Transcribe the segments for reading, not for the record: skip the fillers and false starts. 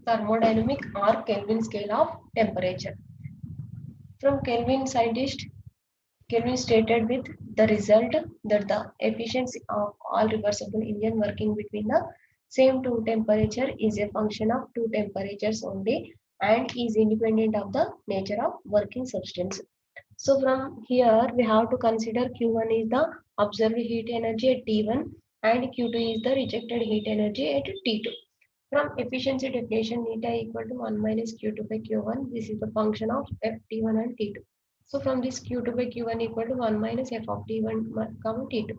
thermodynamic or Kelvin scale of temperature. From Kelvin scientist, Kelvin stated with the result that the efficiency of all reversible engine working between the same two temperature is a function of two temperatures only and is independent of the nature of working substance. So from here we have to consider Q1 is the observed heat energy at T1 and Q2 is the rejected heat energy at T2. From efficiency definition, eta equal to 1 minus Q2 by Q1. This is the function of F T1 and T2. So from this Q2 by Q1 equal to 1 minus F of T1 comma T2.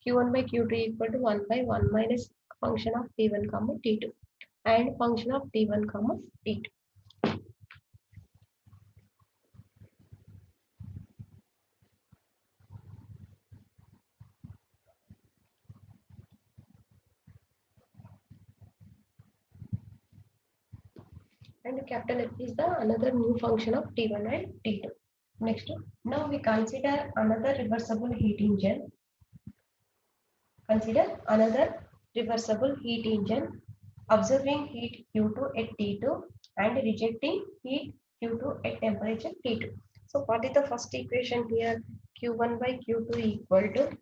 Q1 by Q2 equal to 1 by 1 minus function of T1 comma T2 and function of T1 comma T2. And capital F is the another new function of T1 and T2. Next, now we consider another reversible heat engine. Consider another reversible heat engine observing heat Q2 at T2 and rejecting heat Q2 at temperature T2. So what is the first equation here? Q1 by Q2 equal to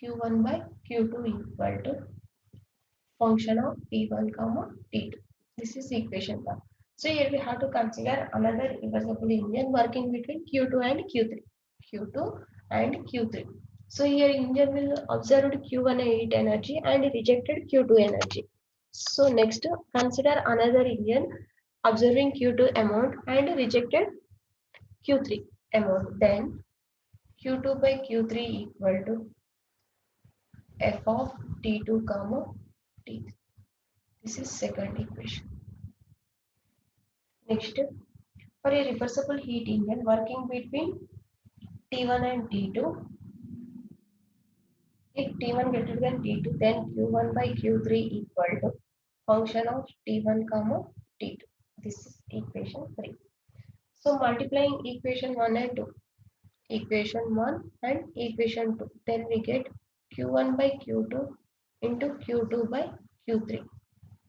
Q1 by Q2 equal to function of T1 comma T2. This is equation 1. So here we have to consider another reversible engine working between Q2 and Q3. Q2 and Q3. So here engine will observed Q1 heat energy and rejected Q2 energy. So next consider another engine observing Q2 amount and rejected Q3 amount. Then Q2 by Q3 equal to F of T2 comma T3. This is second equation. Next, for a reversible heat engine working between T1 and T2, if T1 greater than T2, then Q1 by Q3 equal to function of T1 comma T2. This is equation 3. So multiplying equation 1 and 2, equation 1 and equation 2, then we get Q1 by Q2 into Q2 by Q3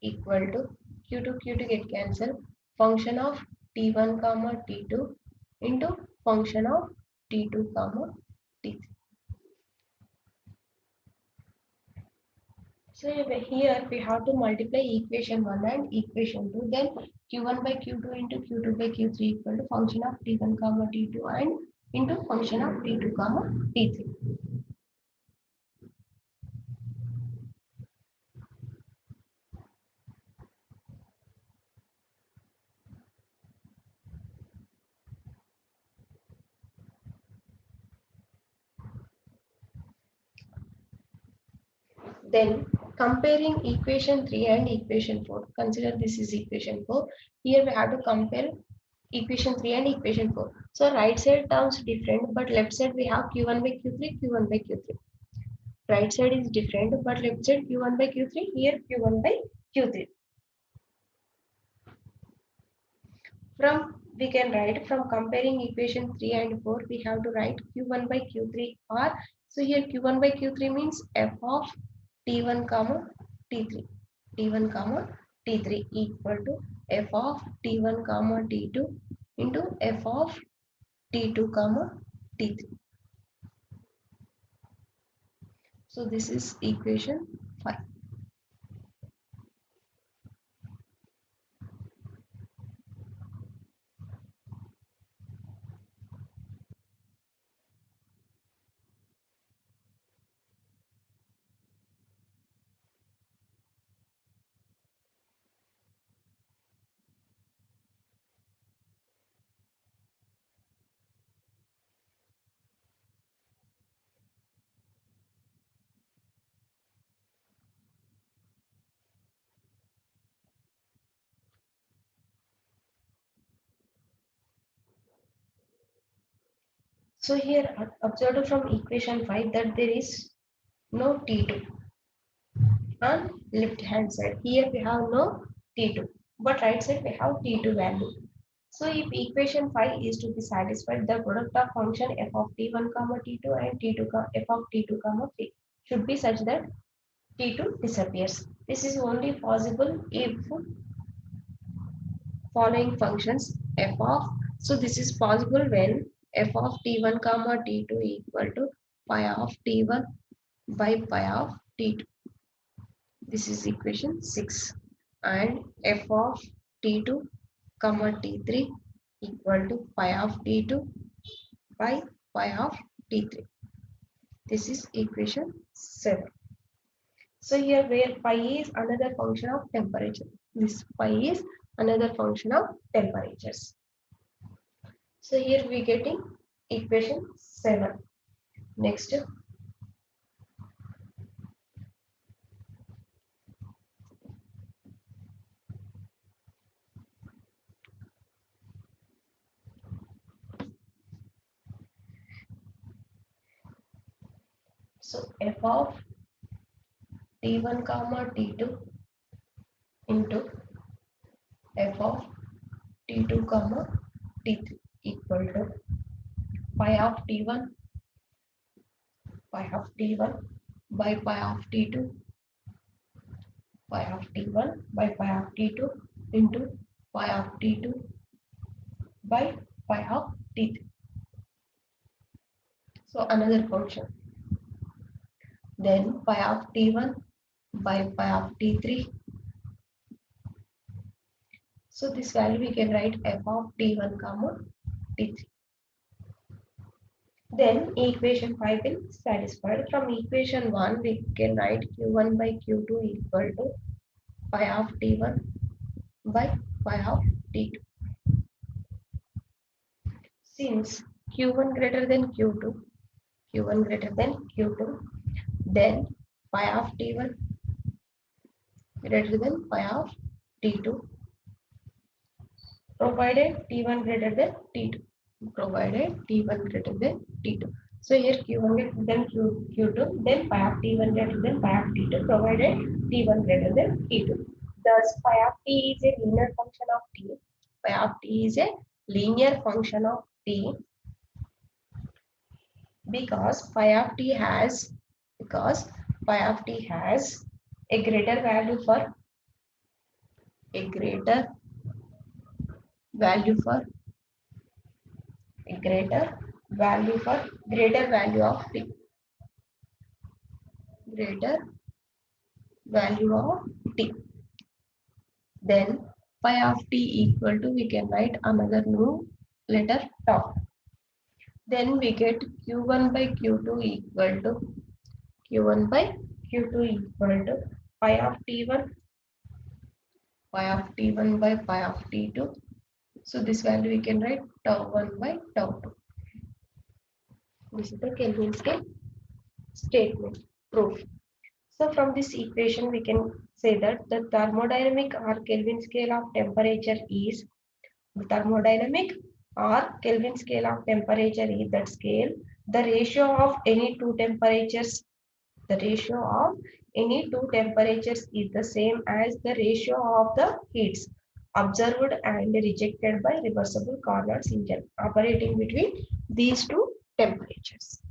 equal to Q2 get cancelled, function of T1 comma T2 into function of T2 comma T3. So here we have to multiply equation 1 and equation 2, then Q1 by Q2 into Q2 by Q3 equal to function of T1 comma T2 and into function of T2 comma T3. Then comparing equation 3 and equation 4, consider this is equation 4. Here we have to compare equation 3 and equation 4. So right side terms different, but left side we have Q1 by Q3, Q1 by Q3. Right side is different, but left side Q1 by Q3, here Q1 by Q3. From we can write from comparing equation 3 and 4, we have to write Q1 by Q3 or so here Q1 by Q3 means F of T1 comma T3. T1 comma T3 equal to F of T1 comma T2 into F of T2 comma T3. So this is equation 5. So here observed from equation 5 that there is no T2 on left hand side. Here we have no T2, but right side we have T2 value. So if equation 5 is to be satisfied, the product of function f of T1 comma T2 and F of T2 comma 3 should be such that T2 disappears. This is only possible if following functions f of, so this is possible when f of t1 comma t2 equal to pi of t1 by pi of t2. This is equation 6. And f of t2 comma t3 equal to pi of t2 by pi of t3. This is equation 7. So here where pi is another function of temperature. This pi is another function of temperatures. So here we getting equation 7. Next, so f of t1 comma t2 into f of t2 comma t3 equal to pi of t1 by pi of t2 pi of t1 by pi of t2 into pi of t2 by pi of t3. So another function. Then pi of t1 by pi of t3. So this value we can write f of t1 comma t3. Then equation 5 will satisfied. From equation 1 we can write q1 by q2 equal to pi of t1 by pi of t2. Since q1 greater than q1 greater than q2, then pi of t1 greater than pi of t2, provided t1 greater than t2. Provided t1 greater than t2. So here q1 greater than q2, then pi of t1 greater than pi of t2, provided t1 greater than t2. Thus pi of t is a linear function of t. Pi of t is a linear function of t because pi of t has a greater value for a greater value for a greater value of t, greater value of t. Then pi of t equal to, we can write another new letter tau. Then we get q1 by q2 equal to pi of t1 by pi of t2. So this value we can write tau1 by tau2. This is the Kelvin scale statement proof. So from this equation we can say that the thermodynamic or Kelvin scale of temperature is that scale, the ratio of any two temperatures is the same as the ratio of the heats observed and rejected by reversible Carnot's engine operating between these two temperatures.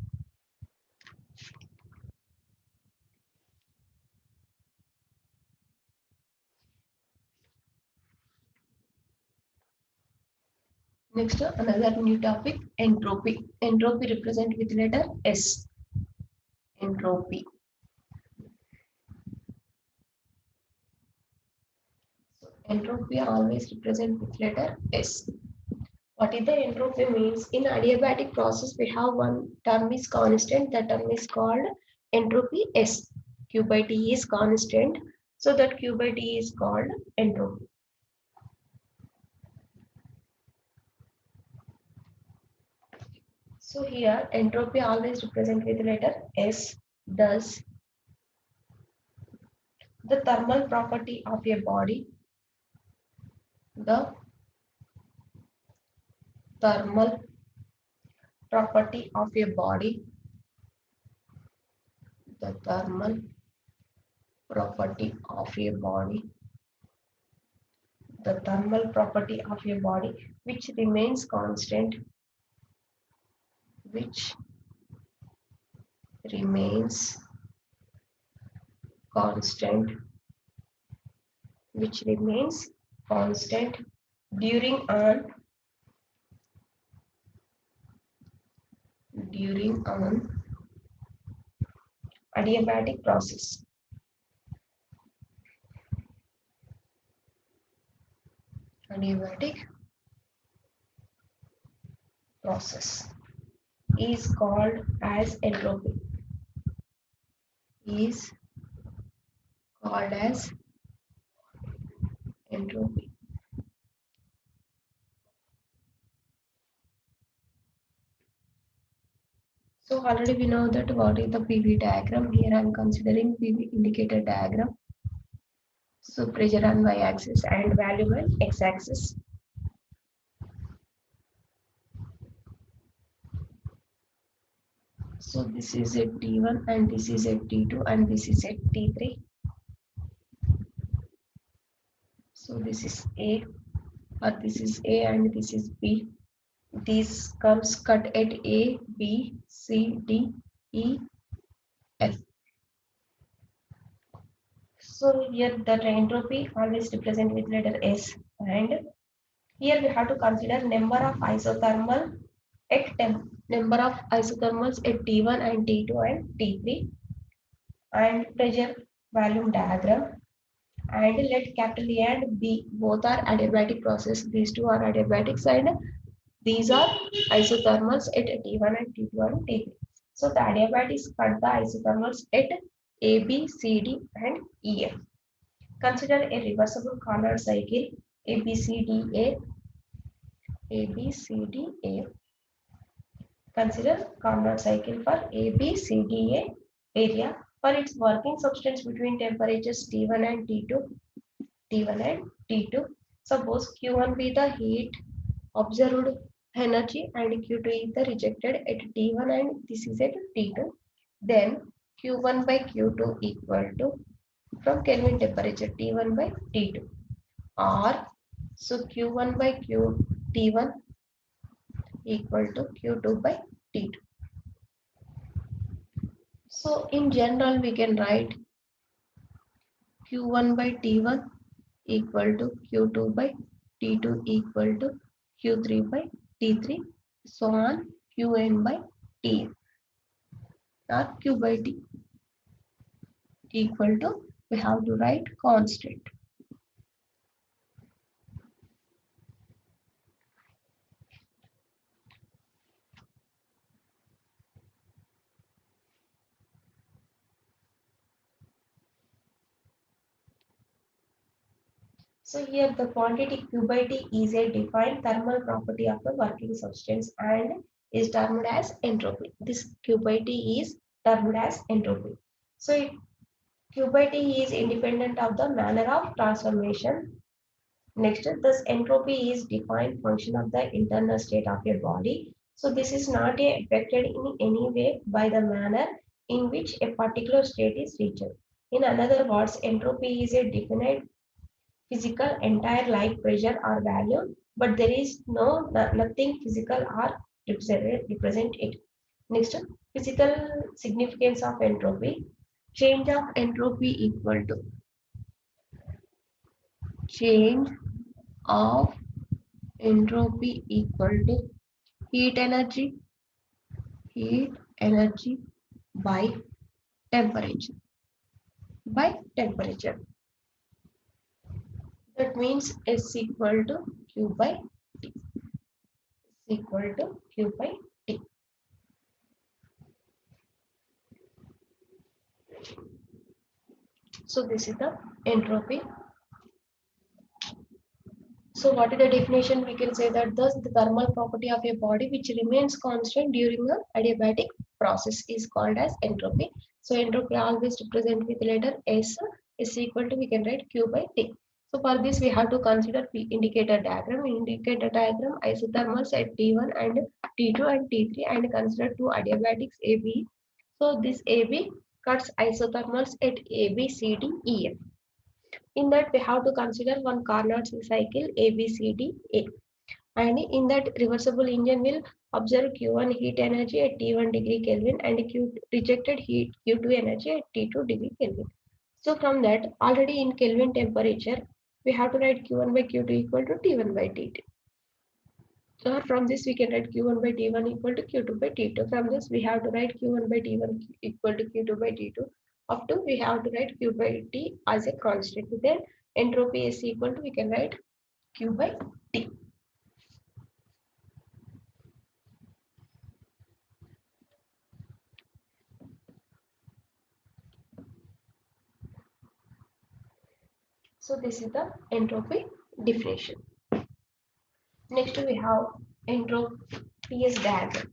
Next, another new topic, entropy. Entropy represent with letter S. Entropy. So entropy always represent with letter S. What is the entropy means? In adiabatic process, we have one term is constant. That term is called entropy S. Q by T is constant. So that Q by T is called entropy. So here entropy always represent with letter S. Thus, the thermal property of a body, the thermal property of a body, the thermal property of a body, the thermal property of a body which remains constant, which remains constant, which remains constant during an adiabatic process. Adiabatic process is called as entropy. Is called as entropy. So already we know that what is the PV diagram. Here I am considering PV indicator diagram. So pressure on y-axis and value on x-axis. So this is at T1 and this is at T2 and this is at T3. So this is A, or this is A and this is B. These comes cut at A, B, C, D, E, F. So here the entropy always represent with letter S, and here we have to consider number of isothermal at number of isothermals at T1 and T2 and T3, and pressure volume diagram, and let capital A and B both are adiabatic process. These two are adiabatics and these are isothermals at T1 and T2 and T3. So the adiabatics cut the isothermals at A, B, C, D and E, F. Consider a reversible Carnot cycle ABCDA. ABCDA. Consider Carnot cycle for ABCDA area for its working substance between temperatures T1 and T2. Suppose Q1 be the heat observed energy and Q2 is the rejected at T1 and this is at T2. Then Q1 by Q2 equal to from Kelvin temperature T1 by T2, or so Q1 by T1 equal to Q2 by T2. So in general we can write Q1 by T1 equal to Q2 by T2 equal to Q3 by T3, so on Qn by T, or Q by T equal to, we have to write constant. So here the quantity Q by T is a defined thermal property of the working substance and is termed as entropy. This Q by T is termed as entropy. So Q by T is independent of the manner of transformation. Next, this entropy is defined function of the internal state of a body. So this is not affected in any way by the manner in which a particular state is reached. In other words, entropy is a definite physical entire like pressure or value, but there is nothing physical or represent it. Next, physical significance of entropy. Change of entropy equal to change of entropy equal to heat energy by temperature that means S equal to Q by T equal to Q by T. So this is the entropy. So what is the definition? We can say that thus the thermal property of a body which remains constant during the adiabatic process is called as entropy. So entropy always represent with letter S is equal to, we can write Q by T. So for this we have to consider P indicator diagram. In indicator diagram, isothermals at T1 and T2 and T3 and consider two adiabatics AB. So this AB cuts isothermals at A, B, C, D, E, F. In that we have to consider one Carnot cycle ABCDA, and in that reversible engine will observe Q1 heat energy at T1 degree Kelvin and Q rejected heat Q2 energy at T2 degree Kelvin. So from that, already in Kelvin temperature, we have to write Q1 by Q2 equal to T1 by T2. So from this, we can write Q1 by T1 equal to Q2 by T2. From this, we have to write Q1 by T1 equal to Q2 by T2. Up to we have to write Q by T as a constant. Then entropy is equal to, we can write Q by T. So this is the entropy definition. Next we have entropy TS diagram.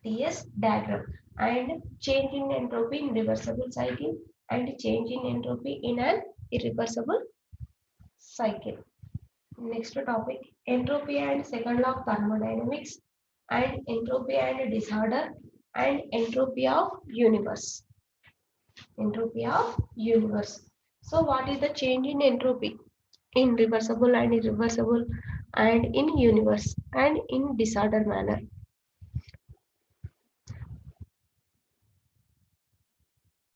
TS diagram and change in entropy in reversible cycle and change in entropy in an irreversible cycle. Next topic, entropy and second law of thermodynamics and entropy and disorder and entropy of universe. Entropy of universe. So what is the change in entropy in reversible and irreversible and in universe and in disorder manner?